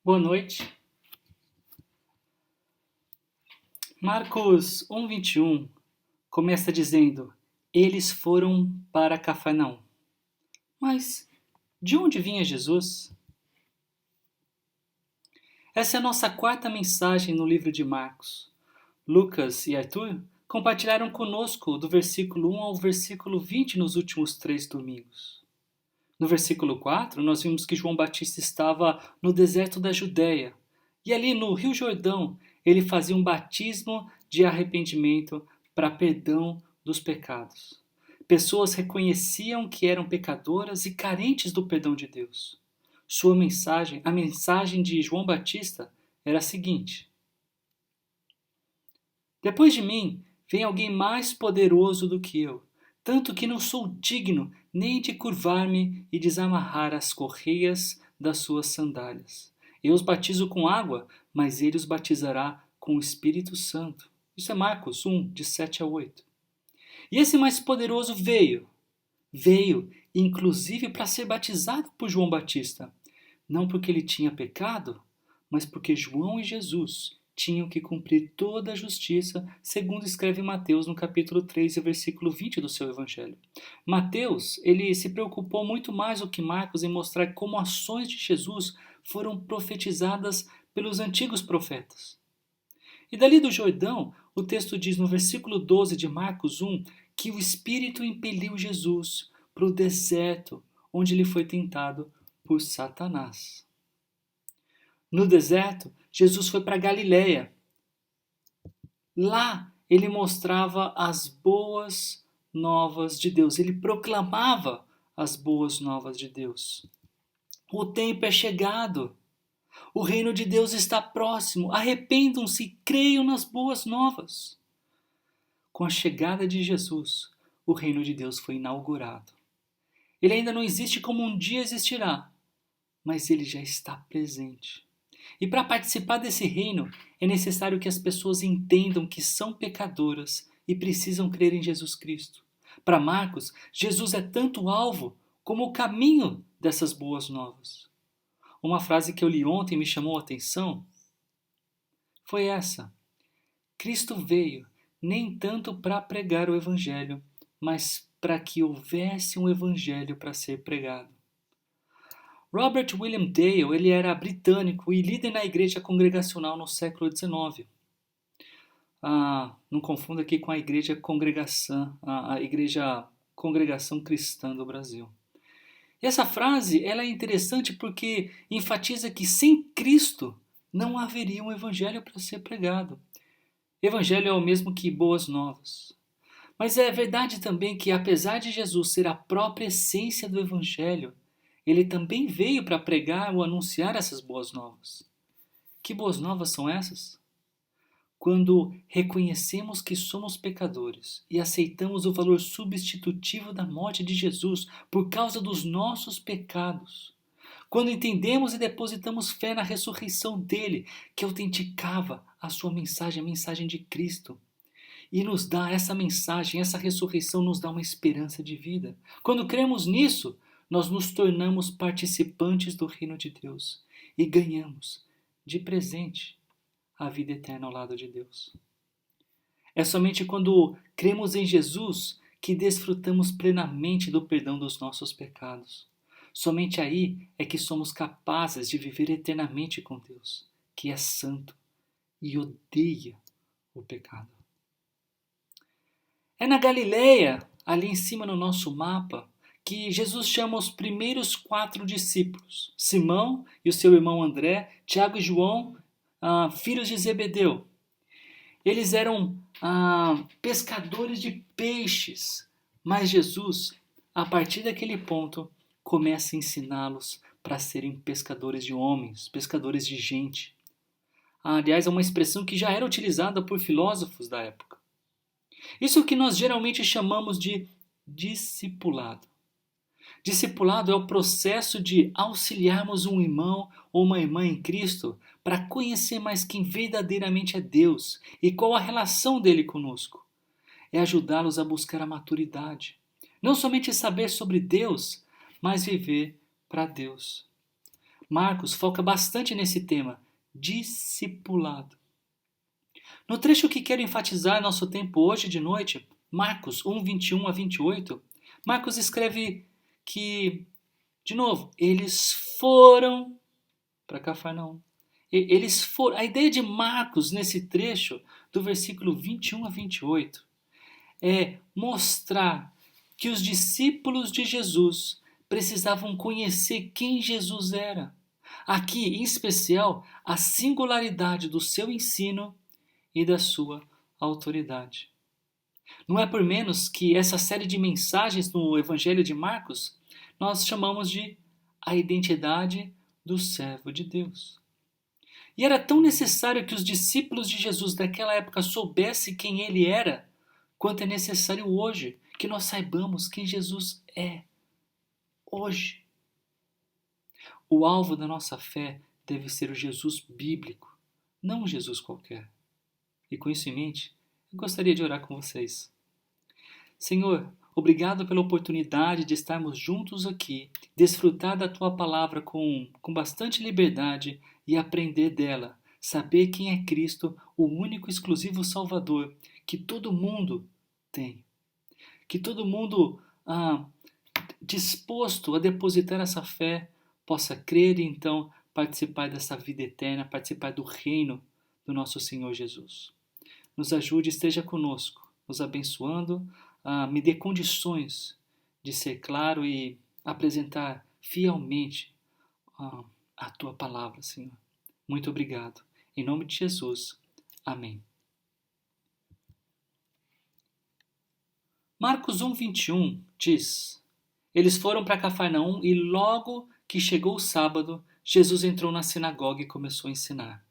Boa noite. Marcos 1:21 começa dizendo: Eles foram para Cafarnaum. Mas de onde vinha Jesus? Essa é a nossa quarta mensagem no livro de Marcos. Lucas e Arthur compartilharam conosco do versículo 1 ao versículo 20 nos últimos 3 domingos. No versículo 4, nós vimos que João Batista estava no deserto da Judéia. E ali no Rio Jordão, ele fazia um batismo de arrependimento para perdão dos pecados. Pessoas reconheciam que eram pecadoras e carentes do perdão de Deus. Sua mensagem, a mensagem de João Batista, era a seguinte: Depois de mim vem alguém mais poderoso do que eu, tanto que não sou digno nem de curvar-me e desamarrar as correias das suas sandálias. Eu os batizo com água, mas ele os batizará com o Espírito Santo. Isso é Marcos 1, de 7 a 8. E esse mais poderoso veio, inclusive para ser batizado por João Batista. Não porque ele tinha pecado, mas porque João e Jesus tinham que cumprir toda a justiça, segundo escreve Mateus no capítulo 3 e versículo 20 do seu evangelho. Mateus, ele se preocupou muito mais do que Marcos em mostrar como ações de Jesus foram profetizadas pelos antigos profetas. E dali do Jordão, o texto diz no versículo 12 de Marcos 1 que o Espírito impeliu Jesus para o deserto, onde ele foi tentado por Satanás. No deserto, Jesus foi para Galiléia. Lá, ele mostrava as boas novas de Deus. Ele proclamava as boas novas de Deus. O tempo é chegado. O reino de Deus está próximo. Arrependam-se e creiam nas boas novas. Com a chegada de Jesus, o reino de Deus foi inaugurado. Ele ainda não existe como um dia existirá, mas ele já está presente. E para participar desse reino, é necessário que as pessoas entendam que são pecadoras e precisam crer em Jesus Cristo. Para Marcos, Jesus é tanto o alvo como o caminho dessas boas novas. Uma frase que eu li ontem me chamou a atenção foi essa: Cristo veio nem tanto para pregar o evangelho, mas para que houvesse um evangelho para ser pregado. Robert William Dale, ele era britânico e líder na igreja congregacional no século XIX. Não confunda aqui com a igreja congregação, a igreja congregação cristã do Brasil. E essa frase ela é interessante porque enfatiza que sem Cristo não haveria um evangelho para ser pregado. Evangelho é o mesmo que boas novas. Mas é verdade também que apesar de Jesus ser a própria essência do evangelho, ele também veio para pregar ou anunciar essas boas novas. Que boas novas são essas? Quando reconhecemos que somos pecadores e aceitamos o valor substitutivo da morte de Jesus por causa dos nossos pecados. Quando entendemos e depositamos fé na ressurreição dele, que autenticava a sua mensagem, a mensagem de Cristo. E nos dá essa mensagem, essa ressurreição nos dá uma esperança de vida. Quando cremos nisso, nós nos tornamos participantes do reino de Deus e ganhamos de presente a vida eterna ao lado de Deus. É somente quando cremos em Jesus que desfrutamos plenamente do perdão dos nossos pecados. Somente aí é que somos capazes de viver eternamente com Deus, que é santo e odeia o pecado. É na Galileia, ali em cima no nosso mapa, que Jesus chama os primeiros 4 discípulos, Simão e o seu irmão André, Tiago e João, filhos de Zebedeu. Eles eram pescadores de peixes, mas Jesus, a partir daquele ponto, começa a ensiná-los para serem pescadores de homens, pescadores de gente. Aliás, é uma expressão que já era utilizada por filósofos da época. Isso é o que nós geralmente chamamos de discipulado. Discipulado é o processo de auxiliarmos um irmão ou uma irmã em Cristo para conhecer mais quem verdadeiramente é Deus e qual a relação dele conosco. É ajudá-los a buscar a maturidade. Não somente saber sobre Deus, mas viver para Deus. Marcos foca bastante nesse tema, discipulado. No trecho que quero enfatizar nosso tempo hoje de noite, Marcos 1, 21 a 28, Marcos escreve que, de novo, eles foram para Cafarnaum. Eles foram. A ideia de Marcos nesse trecho, do versículo 21 a 28, é mostrar que os discípulos de Jesus precisavam conhecer quem Jesus era. Aqui, em especial, a singularidade do seu ensino e da sua autoridade. Não é por menos que essa série de mensagens no Evangelho de Marcos nós chamamos de a identidade do servo de Deus. E era tão necessário que os discípulos de Jesus daquela época soubessem quem ele era, quanto é necessário hoje que nós saibamos quem Jesus é. Hoje. O alvo da nossa fé deve ser o Jesus bíblico, não um Jesus qualquer. E com isso em mente, eu gostaria de orar com vocês. Senhor, obrigado pela oportunidade de estarmos juntos aqui, desfrutar da Tua palavra com bastante liberdade e aprender dela, saber quem é Cristo, o único exclusivo Salvador que todo mundo tem. Que todo mundo disposto a depositar essa fé possa crer e então participar dessa vida eterna, participar do reino do nosso Senhor Jesus. Nos ajude, esteja conosco, nos abençoando, me dê condições de ser claro e apresentar fielmente a Tua palavra, Senhor. Muito obrigado. Em nome de Jesus. Amém. Marcos 1, 21 diz: Eles foram para Cafarnaum e logo que chegou o sábado, Jesus entrou na sinagoga e começou a ensinar.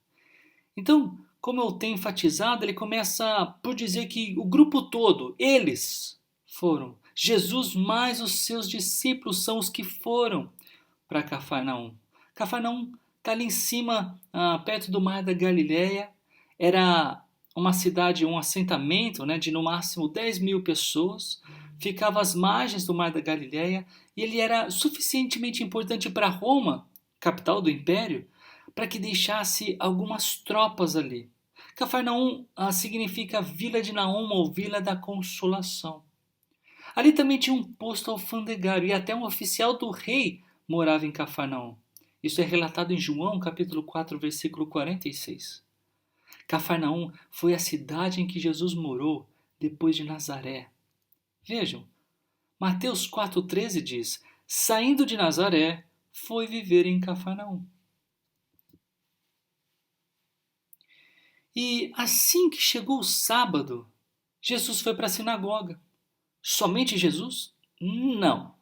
Então, como eu tenho enfatizado, ele começa por dizer que o grupo todo, eles foram. Jesus mais os seus discípulos são os que foram para Cafarnaum. Cafarnaum está ali em cima, perto do mar da Galileia. Era uma cidade, um assentamento, de no máximo 10.000 pessoas. Ficava às margens do mar da Galileia e ele era suficientemente importante para Roma, capital do império, para que deixasse algumas tropas ali. Cafarnaum significa Vila de Naum ou Vila da Consolação. Ali também tinha um posto alfandegário e até um oficial do rei morava em Cafarnaum. Isso é relatado em João, capítulo 4, versículo 46. Cafarnaum foi a cidade em que Jesus morou depois de Nazaré. Vejam, Mateus 4,13 diz: saindo de Nazaré, foi viver em Cafarnaum. E assim que chegou o sábado, Jesus foi para a sinagoga. Somente Jesus? Não.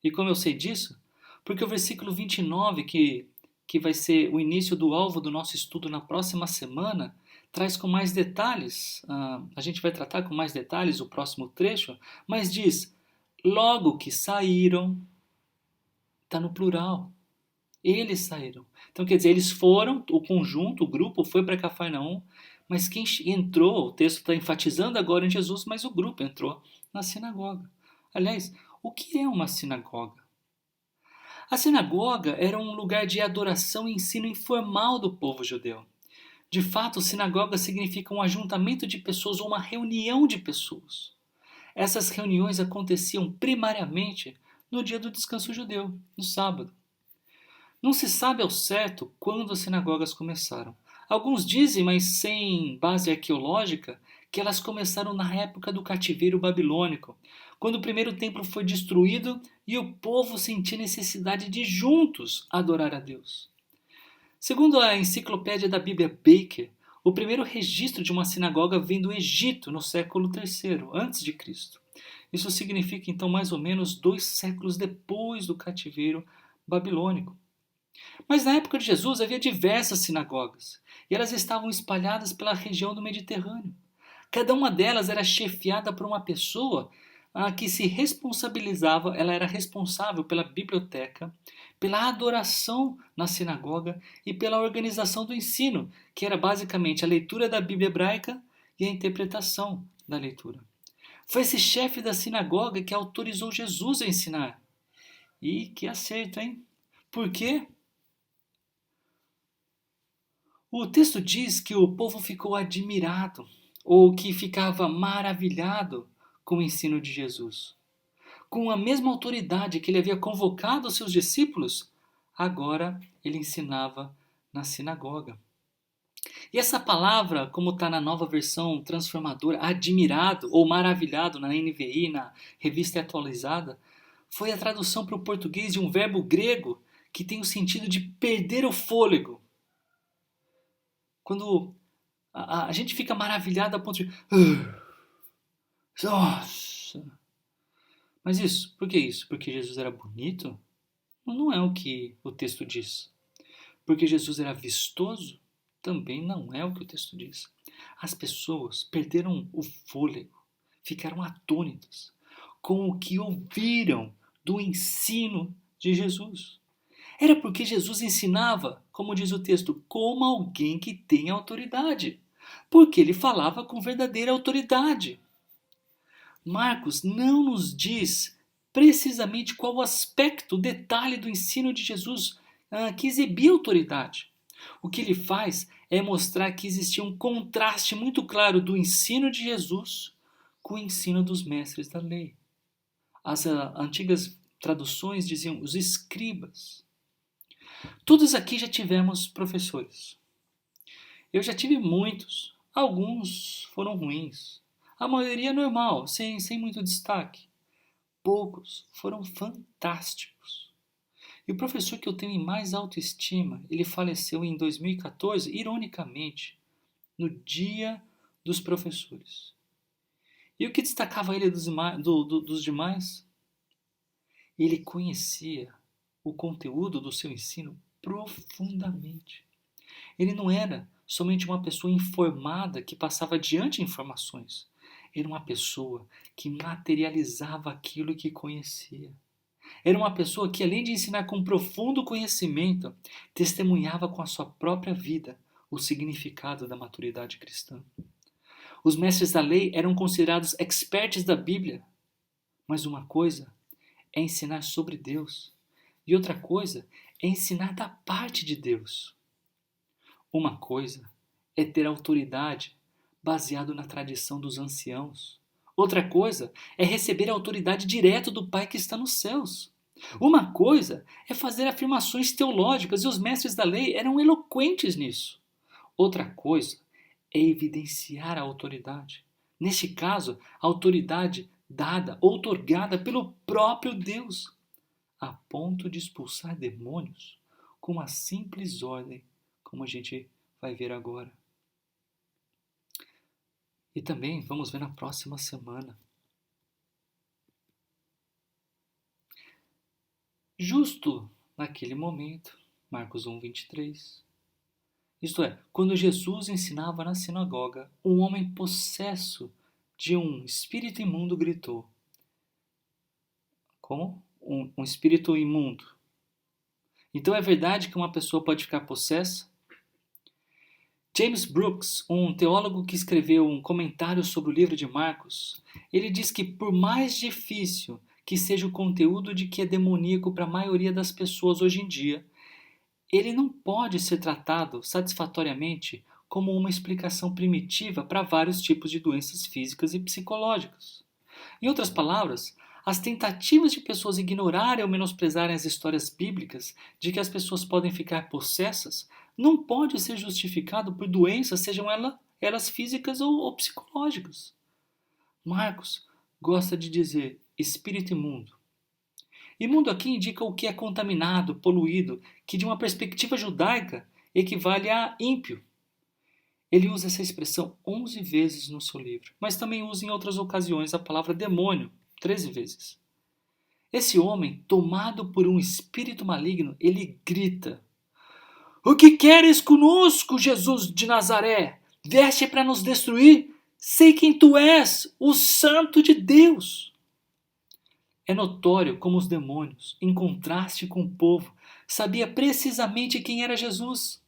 E como eu sei disso? Porque o versículo 29, que vai ser o início do alvo do nosso estudo na próxima semana, traz com mais detalhes, a gente vai tratar com mais detalhes o próximo trecho, mas diz, logo que saíram, está no plural, eles saíram. Então quer dizer, eles foram, o conjunto, o grupo foi para Cafarnaum, mas quem entrou, o texto está enfatizando agora em Jesus, mas o grupo entrou na sinagoga. Aliás, o que é uma sinagoga? A sinagoga era um lugar de adoração e ensino informal do povo judeu. De fato, sinagoga significa um ajuntamento de pessoas ou uma reunião de pessoas. Essas reuniões aconteciam primariamente no dia do descanso judeu, no sábado. Não se sabe ao certo quando as sinagogas começaram. Alguns dizem, mas sem base arqueológica, que elas começaram na época do cativeiro babilônico, quando o primeiro templo foi destruído e o povo sentia necessidade de juntos adorar a Deus. Segundo a enciclopédia da Bíblia Baker, o primeiro registro de uma sinagoga vem do Egito no século III, antes de Cristo. Isso significa então mais ou menos 2 séculos depois do cativeiro babilônico. Mas na época de Jesus havia diversas sinagogas, e elas estavam espalhadas pela região do Mediterrâneo. Cada uma delas era chefiada por uma pessoa que se responsabilizava, ela era responsável pela biblioteca, pela adoração na sinagoga e pela organização do ensino, que era basicamente a leitura da Bíblia hebraica e a interpretação da leitura. Foi esse chefe da sinagoga que autorizou Jesus a ensinar. E que acerto, hein? Por quê? O texto diz que o povo ficou admirado, ou que ficava maravilhado com o ensino de Jesus. Com a mesma autoridade que ele havia convocado os seus discípulos, agora ele ensinava na sinagoga. E essa palavra, como está na nova versão transformadora, admirado ou maravilhado na NVI, na revista atualizada, foi a tradução para o português de um verbo grego que tem o sentido de perder o fôlego. Quando a gente fica maravilhado a ponto de... Nossa! Mas isso, por que isso? Porque Jesus era bonito? Não é o que o texto diz. Porque Jesus era vistoso? Também não é o que o texto diz. As pessoas perderam o fôlego, ficaram atônitas com o que ouviram do ensino de Jesus. Era porque Jesus ensinava, como diz o texto, como alguém que tem autoridade. Porque ele falava com verdadeira autoridade. Marcos não nos diz precisamente qual o aspecto, o detalhe do ensino de Jesus que exibia autoridade. O que ele faz é mostrar que existia um contraste muito claro do ensino de Jesus com o ensino dos mestres da lei. As antigas traduções diziam os escribas. Todos aqui já tivemos professores. Eu já tive muitos. Alguns foram ruins. A maioria normal, sem muito destaque. Poucos foram fantásticos. E o professor que eu tenho em mais autoestima, ele faleceu em 2014, ironicamente, no Dia dos Professores. E o que destacava ele dos demais? Ele conhecia o conteúdo do seu ensino profundamente. Ele não era somente uma pessoa informada que passava adiante informações. Era uma pessoa que materializava aquilo que conhecia. Era uma pessoa que, além de ensinar com profundo conhecimento, testemunhava com a sua própria vida o significado da maturidade cristã. Os mestres da lei eram considerados experts da Bíblia, mas uma coisa é ensinar sobre Deus e outra coisa é ensinar da parte de Deus. Uma coisa é ter autoridade baseado na tradição dos anciãos. Outra coisa é receber a autoridade direto do Pai que está nos céus. Uma coisa é fazer afirmações teológicas e os mestres da lei eram eloquentes nisso. Outra coisa é evidenciar a autoridade. Neste caso, a autoridade dada, outorgada pelo próprio Deus, a ponto de expulsar demônios com uma simples ordem, como a gente vai ver agora. E também vamos ver na próxima semana. Justo naquele momento, Marcos 1:23. Isto é, quando Jesus ensinava na sinagoga, um homem possesso de um espírito imundo gritou. Como? Um espírito imundo. Então é verdade que uma pessoa pode ficar possessa? James Brooks, um teólogo que escreveu um comentário sobre o livro de Marcos, ele diz que por mais difícil que seja o conteúdo de que é demoníaco para a maioria das pessoas hoje em dia, ele não pode ser tratado satisfatoriamente como uma explicação primitiva para vários tipos de doenças físicas e psicológicas. Em outras palavras, as tentativas de pessoas ignorarem ou menosprezarem as histórias bíblicas de que as pessoas podem ficar possessas não pode ser justificado por doenças, sejam elas físicas ou psicológicas. Marcos gosta de dizer espírito imundo. Imundo aqui indica o que é contaminado, poluído, que de uma perspectiva judaica equivale a ímpio. Ele usa essa expressão 11 vezes no seu livro, mas também usa em outras ocasiões a palavra demônio, 13 vezes. Esse homem, tomado por um espírito maligno, ele grita: "O que queres conosco, Jesus de Nazaré? Vieste para nos destruir? Sei quem tu és, o Santo de Deus." É notório como os demônios, em contraste com o povo, sabia precisamente quem era Jesus.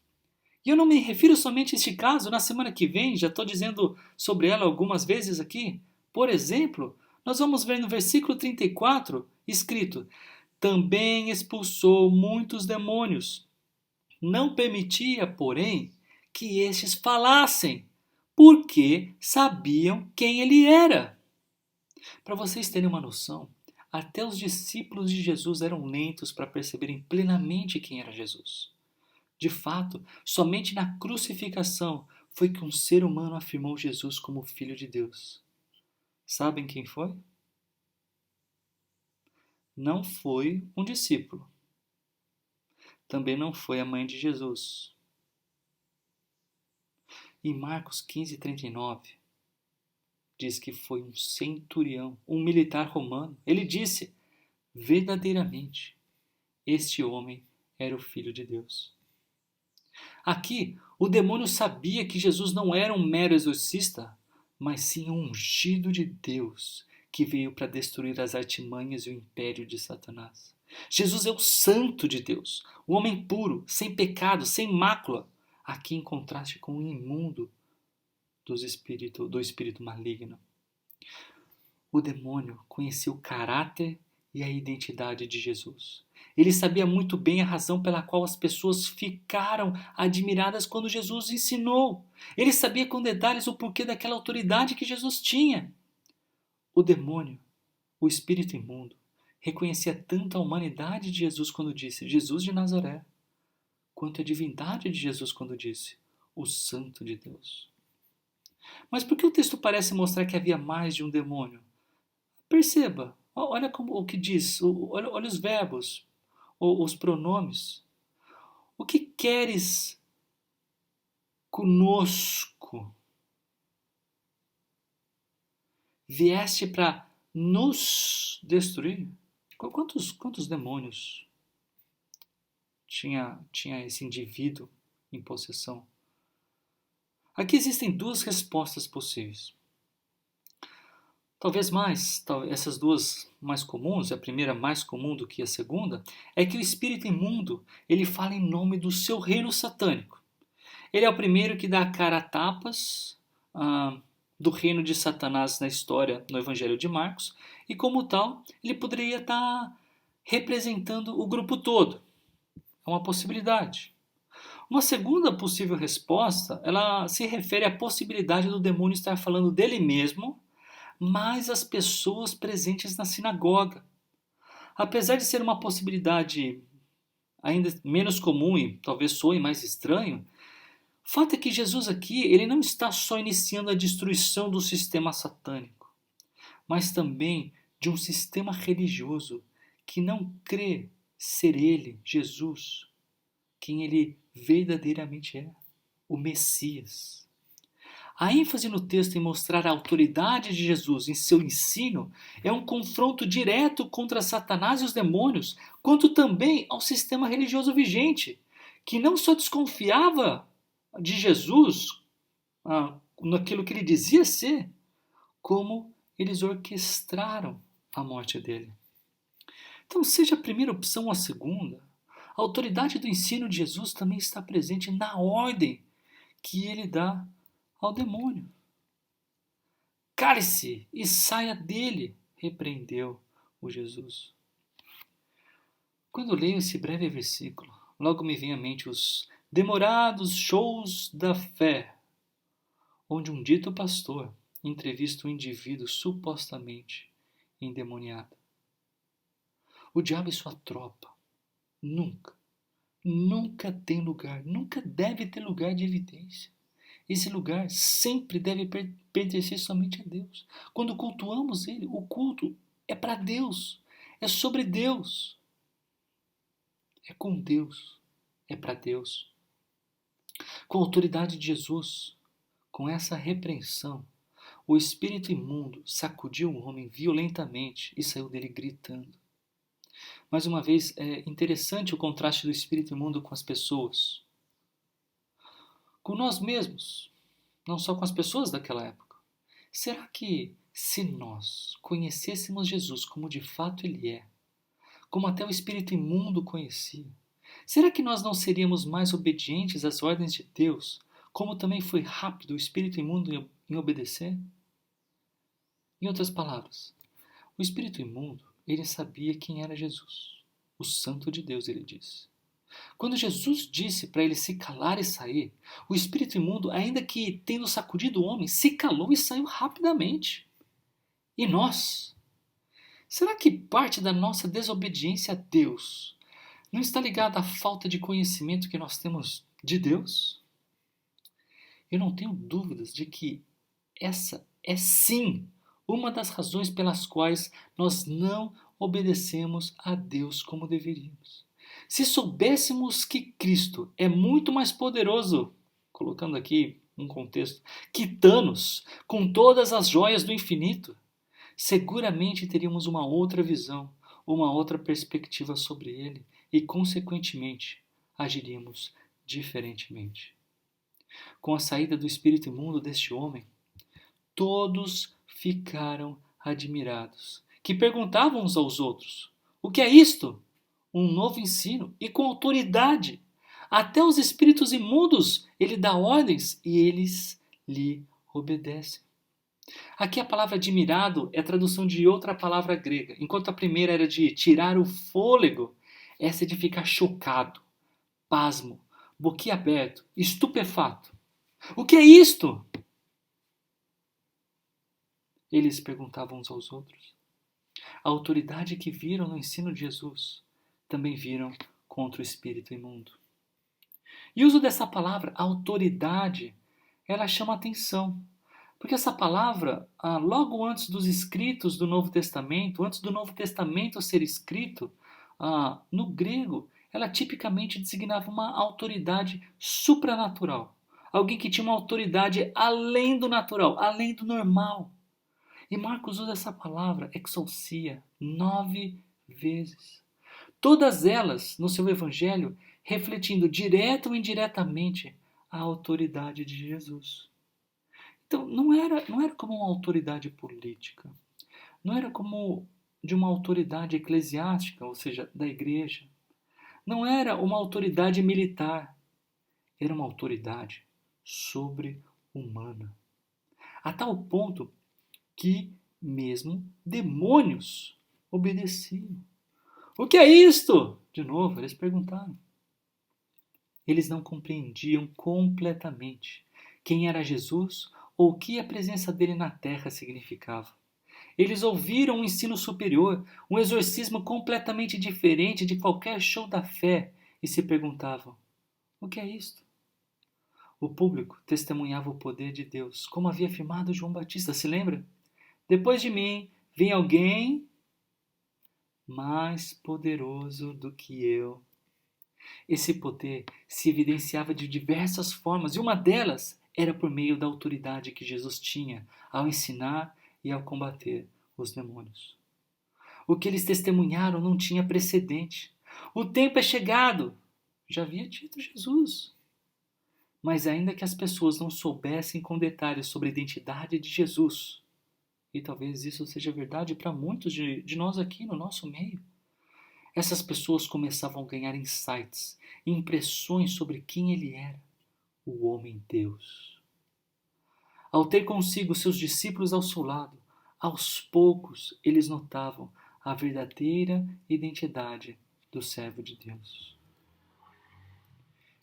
E eu não me refiro somente a este caso, na semana que vem, já estou dizendo sobre ela algumas vezes aqui. Por exemplo, nós vamos ver no versículo 34, escrito: "Também expulsou muitos demônios. Não permitia, porém, que estes falassem, porque sabiam quem ele era. Para vocês terem uma noção, até os discípulos de Jesus eram lentos para perceberem plenamente quem era Jesus. De fato, somente na crucificação foi que um ser humano afirmou Jesus como Filho de Deus. Sabem quem foi? Não foi um discípulo. Também não foi a mãe de Jesus. Em Marcos 15:39, diz que foi um centurião, um militar romano. Ele disse: verdadeiramente, este homem era o Filho de Deus. Aqui, o demônio sabia que Jesus não era um mero exorcista, mas sim um ungido de Deus, que veio para destruir as artimanhas e o império de Satanás. Jesus é o santo de Deus, o homem puro, sem pecado, sem mácula, aqui em contraste com o imundo do espírito maligno. O demônio conhecia o caráter e a identidade de Jesus. Ele sabia muito bem a razão pela qual as pessoas ficaram admiradas quando Jesus ensinou. Ele sabia com detalhes o porquê daquela autoridade que Jesus tinha. O demônio, o espírito imundo, reconhecia tanto a humanidade de Jesus quando disse Jesus de Nazaré, quanto a divindade de Jesus quando disse o Santo de Deus. Mas por que o texto parece mostrar que havia mais de um demônio? Perceba, olha como, o que diz, olha os verbos, os pronomes. O que queres conosco? Vieste para nos destruir? Quantos demônios tinha esse indivíduo em possessão? Aqui existem duas respostas possíveis. Talvez essas duas mais comuns, a primeira mais comum do que a segunda, é que o espírito imundo, ele fala em nome do seu reino satânico. Ele é o primeiro que dá a cara a tapas do reino de Satanás na história, no Evangelho de Marcos, e como tal, ele poderia estar representando o grupo todo. É uma possibilidade. Uma segunda possível resposta, ela se refere à possibilidade do demônio estar falando dele mesmo, mas as pessoas presentes na sinagoga. Apesar de ser uma possibilidade ainda menos comum e talvez soe mais estranho, o fato é que Jesus aqui ele não está só iniciando a destruição do sistema satânico, mas também de um sistema religioso que não crê ser ele, Jesus, quem ele verdadeiramente é, o Messias. A ênfase no texto em mostrar a autoridade de Jesus em seu ensino é um confronto direto contra Satanás e os demônios, quanto também ao sistema religioso vigente, que não só desconfiava de Jesus, naquilo que ele dizia ser, como eles orquestraram a morte dele. Então, seja a primeira opção ou a segunda, a autoridade do ensino de Jesus também está presente na ordem que ele dá ao demônio. Cale-se e saia dele, repreendeu o Jesus. Quando leio esse breve versículo, logo me vem à mente os demorados shows da fé, onde um dito pastor entrevista um indivíduo supostamente endemoniado. O diabo e sua tropa nunca tem lugar, nunca deve ter lugar de evidência. Esse lugar sempre deve pertencer somente a Deus. Quando cultuamos Ele, o culto é para Deus, é sobre Deus, é com Deus, é para Deus. Com a autoridade de Jesus, com essa repreensão, o espírito imundo sacudiu o homem violentamente e saiu dele gritando. Mais uma vez, é interessante o contraste do espírito imundo com as pessoas. Com nós mesmos, não só com as pessoas daquela época. Será que, se nós conhecêssemos Jesus como de fato Ele é, como até o espírito imundo conhecia, será que nós não seríamos mais obedientes às ordens de Deus, como também foi rápido o espírito imundo em obedecer? Em outras palavras, o espírito imundo, ele sabia quem era Jesus, o Santo de Deus, ele disse. Quando Jesus disse para ele se calar e sair, o espírito imundo, ainda que tendo sacudido o homem, se calou e saiu rapidamente. E nós? Será que parte da nossa desobediência a Deus não está ligada à falta de conhecimento que nós temos de Deus? Eu não tenho dúvidas de que essa é sim uma das razões pelas quais nós não obedecemos a Deus como deveríamos. Se soubéssemos que Cristo é muito mais poderoso, colocando aqui um contexto, que Thanos, com todas as joias do infinito, seguramente teríamos uma outra visão, uma outra perspectiva sobre ele e, consequentemente, agiríamos diferentemente. Com a saída do espírito imundo deste homem, todos ficaram admirados, que perguntavam uns aos outros: o que é isto? Um novo ensino e com autoridade. Até os espíritos imundos ele dá ordens e eles lhe obedecem. Aqui a palavra admirado é a tradução de outra palavra grega. Enquanto a primeira era de tirar o fôlego, essa é de ficar chocado, pasmo, boquiaberto, estupefato. O que é isto? Eles perguntavam uns aos outros. A autoridade que viram no ensino de Jesus também viram contra o espírito imundo. E o uso dessa palavra, autoridade, ela chama atenção. Porque essa palavra, logo antes dos escritos do Novo Testamento, antes do Novo Testamento ser escrito, no grego, ela tipicamente designava uma autoridade supranatural. Alguém que tinha uma autoridade além do natural, além do normal. E Marcos usa essa palavra, exousia, 9 vezes. Todas elas, no seu evangelho, refletindo direta ou indiretamente a autoridade de Jesus. Então, não era como uma autoridade política, não era como de uma autoridade eclesiástica, ou seja, da igreja. Não era uma autoridade militar, era uma autoridade sobre-humana. A tal ponto que mesmo demônios obedeciam. O que é isto? De novo, eles perguntaram. Eles não compreendiam completamente quem era Jesus ou o que a presença dele na terra significava. Eles ouviram um ensino superior, um exorcismo completamente diferente de qualquer show da fé e se perguntavam: o que é isto? O público testemunhava o poder de Deus, como havia afirmado João Batista, se lembra? Depois de mim vem alguém mais poderoso do que eu. Esse poder se evidenciava de diversas formas, e uma delas era por meio da autoridade que Jesus tinha ao ensinar e ao combater os demônios. O que eles testemunharam não tinha precedente. O tempo é chegado, já havia dito Jesus. Mas ainda que as pessoas não soubessem com detalhes sobre a identidade de Jesus, e talvez isso seja verdade para muitos de nós aqui no nosso meio, essas pessoas começavam a ganhar insights, impressões sobre quem ele era, o homem-Deus. Ao ter consigo seus discípulos ao seu lado, aos poucos eles notavam a verdadeira identidade do servo de Deus.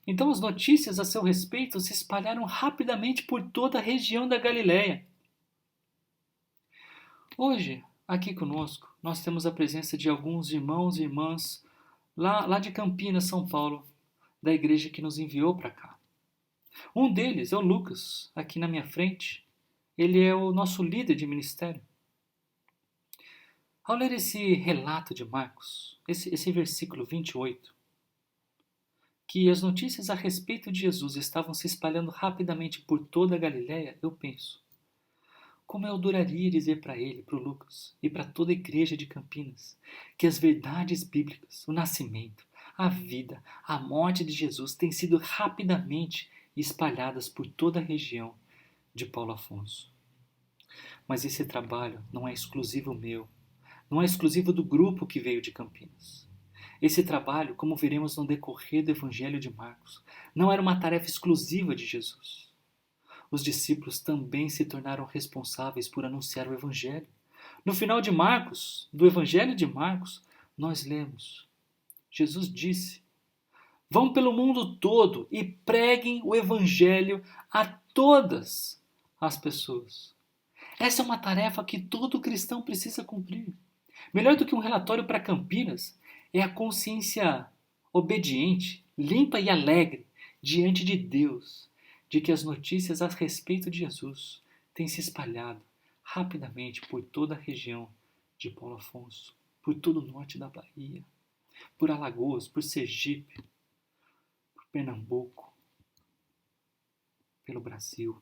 Então as notícias a seu respeito se espalharam rapidamente por toda a região da Galileia. Hoje, aqui conosco, nós temos a presença de alguns irmãos e irmãs lá de Campinas, São Paulo, da igreja que nos enviou para cá. Um deles é o Lucas, aqui na minha frente. Ele é o nosso líder de ministério. Ao ler esse relato de Marcos, esse versículo 28, que as notícias a respeito de Jesus estavam se espalhando rapidamente por toda a Galileia, eu penso: como eu adoraria dizer para ele, para o Lucas e para toda a igreja de Campinas, que as verdades bíblicas, o nascimento, a vida, a morte de Jesus têm sido rapidamente espalhadas por toda a região de Paulo Afonso. Mas esse trabalho não é exclusivo meu, não é exclusivo do grupo que veio de Campinas. Esse trabalho, como veremos no decorrer do Evangelho de Marcos, não era uma tarefa exclusiva de Jesus. Os discípulos também se tornaram responsáveis por anunciar o Evangelho. No final de Marcos, do Evangelho de Marcos, nós lemos: Jesus disse: Vão pelo mundo todo e preguem o evangelho a todas as pessoas. Essa é uma tarefa que todo cristão precisa cumprir. Melhor do que um relatório para Campinas é a consciência obediente, limpa e alegre diante de Deus, de que as notícias a respeito de Jesus têm se espalhado rapidamente por toda a região de Paulo Afonso, por todo o norte da Bahia, por Alagoas, por Sergipe, por Pernambuco, pelo Brasil.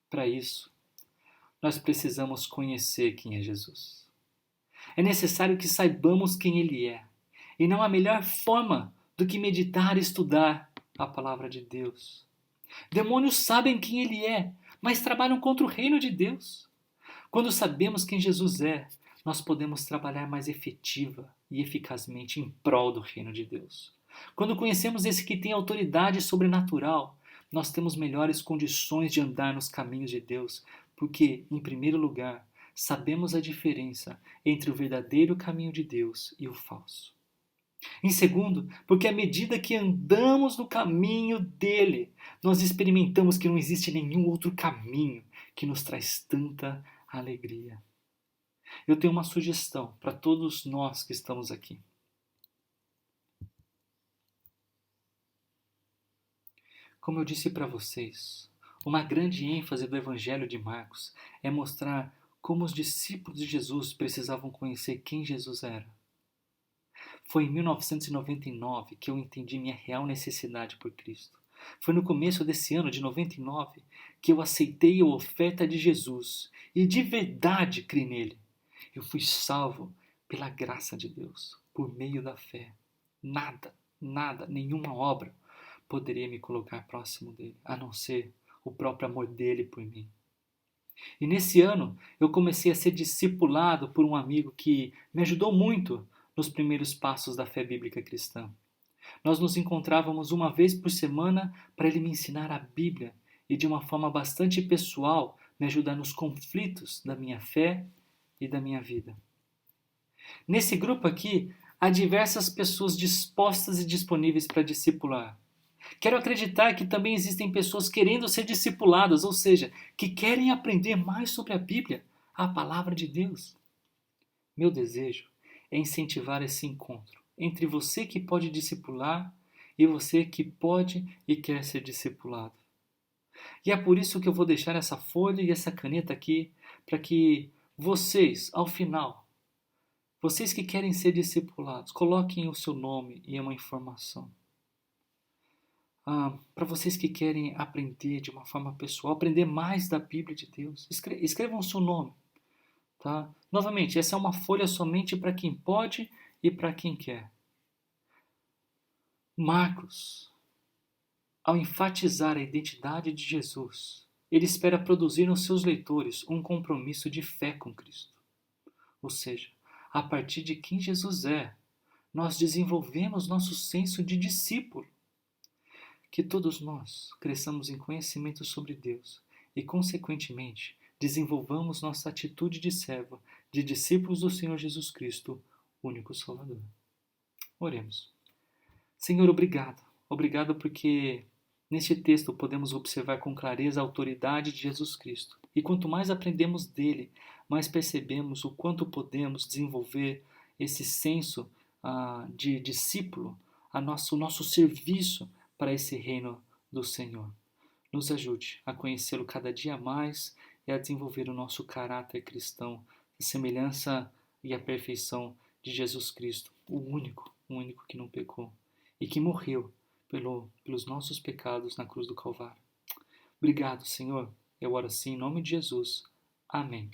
Para isso, nós precisamos conhecer quem é Jesus. É necessário que saibamos quem Ele é. E não há melhor forma do que meditar e estudar a palavra de Deus. Demônios sabem quem Ele é, mas trabalham contra o reino de Deus. Quando sabemos quem Jesus é, nós podemos trabalhar mais efetiva e eficazmente em prol do reino de Deus. Quando conhecemos esse que tem autoridade sobrenatural, nós temos melhores condições de andar nos caminhos de Deus, porque, em primeiro lugar, sabemos a diferença entre o verdadeiro caminho de Deus e o falso. Em segundo, porque à medida que andamos no caminho dele, nós experimentamos que não existe nenhum outro caminho que nos traz tanta alegria. Eu tenho uma sugestão para todos nós que estamos aqui. Como eu disse para vocês, uma grande ênfase do Evangelho de Marcos é mostrar como os discípulos de Jesus precisavam conhecer quem Jesus era. Foi em 1999 que eu entendi minha real necessidade por Cristo. Foi no começo desse ano de 99 que eu aceitei a oferta de Jesus e de verdade criei nele. Eu fui salvo pela graça de Deus, por meio da fé. Nada, nenhuma obra poderia me colocar próximo dele, a não ser o próprio amor dele por mim. E nesse ano eu comecei a ser discipulado por um amigo que me ajudou muito nos primeiros passos da fé bíblica cristã. Nós nos encontrávamos uma vez por semana para ele me ensinar a Bíblia e de uma forma bastante pessoal me ajudar nos conflitos da minha fé e da minha vida. Nesse grupo aqui, há diversas pessoas dispostas e disponíveis para discipular. Quero acreditar que também existem pessoas querendo ser discipuladas, ou seja, que querem aprender mais sobre a Bíblia, a palavra de Deus. Meu desejo é incentivar esse encontro entre você que pode discipular e você que pode e quer ser discipulado. E é por isso que eu vou deixar essa folha e essa caneta aqui, para que vocês, ao final, vocês que querem ser discipulados, coloquem o seu nome e uma informação. Para vocês que querem aprender de uma forma pessoal, aprender mais da Bíblia de Deus, escrevam o seu nome. Tá? Novamente, essa é uma folha somente para quem pode e para quem quer. Marcos, ao enfatizar a identidade de Jesus, ele espera produzir nos seus leitores um compromisso de fé com Cristo. Ou seja, a partir de quem Jesus é, nós desenvolvemos nosso senso de discípulo. Que todos nós cresçamos em conhecimento sobre Deus e, consequentemente, desenvolvamos nossa atitude de servo, de discípulos do Senhor Jesus Cristo, único Salvador. Oremos. Senhor, obrigado. Obrigado porque neste texto podemos observar com clareza a autoridade de Jesus Cristo. E quanto mais aprendemos dele, mais percebemos o quanto podemos desenvolver esse senso de discípulo, o nosso serviço para esse reino do Senhor. Nos ajude a conhecê-lo cada dia mais e a desenvolver o nosso caráter cristão, a semelhança e a perfeição de Jesus Cristo, o único que não pecou e que morreu pelos nossos pecados na cruz do Calvário. Obrigado, Senhor. Eu oro assim em nome de Jesus. Amém.